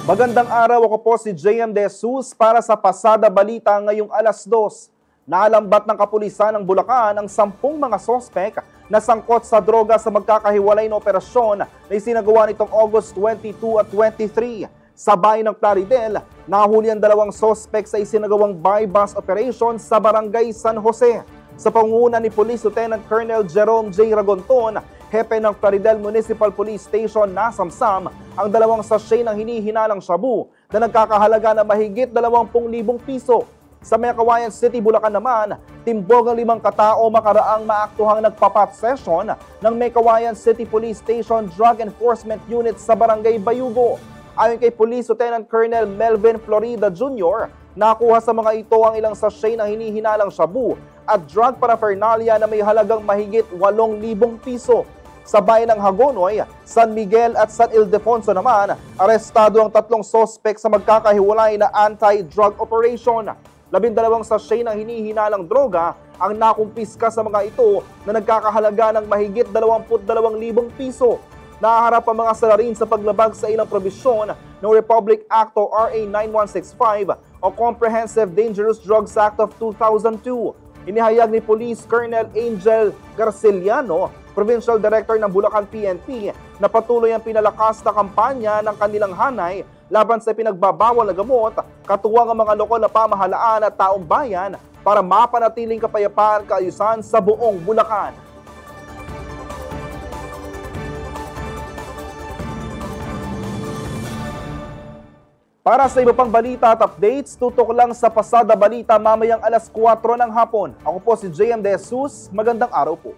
Magandang araw, ako po si JM De Jesus para sa Pasada Balita ngayong alas 2. Nalambat ng kapulisan ng Bulacan ang 10 mga sospek na sangkot sa droga sa magkakahiwalay na operasyon na isinagawa nitong August 22 at 23. Sa bayan ng Plaridel, nahuli ang 2 sospek sa isinagawang buy-bus operation sa Barangay San Jose. Sa pangunguna ni Police Lieutenant Colonel Jerome J. Ragonton, hepe ng Plaridel Municipal Police Station, nasamsam ang 2 sachet ng hinihinalang shabu na nagkakahalaga na mahigit 20,000 piso. Sa Meycauayan City, Bulacan naman, timbog ang 5 katao makaraang maaktuhang nagpapat session ng Meycauayan City Police Station Drug Enforcement Unit sa Barangay Bayugo. Ayon kay Police Lieutenant Colonel Melvin Florida Jr., nakuha sa mga ito ang ilang sachet ng hinihinalang shabu at drug paraphernalia na may halagang mahigit 8,000 piso. Sa bayan ng Hagonoy, San Miguel at San Ildefonso naman, arestado ang 3 sospek sa magkakahiwalay na anti-drug operation. 12 sachet ng hinihinalang droga ang nakumpiska sa mga ito na nagkakahalaga ng mahigit 22,000 piso. Nahaharap ang mga salarin sa paglabag sa ilang probisyon ng Republic Act o RA 9165 o Comprehensive Dangerous Drugs Act of 2002. Inihayag ni Police Colonel Angel Garciliano, Provincial Director ng Bulacan PNP, na patuloy ang pinalakas na kampanya ng kanilang hanay laban sa pinagbabawal na gamot, katuwang ang mga lokal na pamahalaan at taong bayan para mapanatiling kapayapaan at kaayusan sa buong Bulacan. Para sa iba pang balita at updates, tutok lang sa Pasada Balita mamayang alas 4 ng hapon. Ako po si JM De Jesus. Magandang araw po.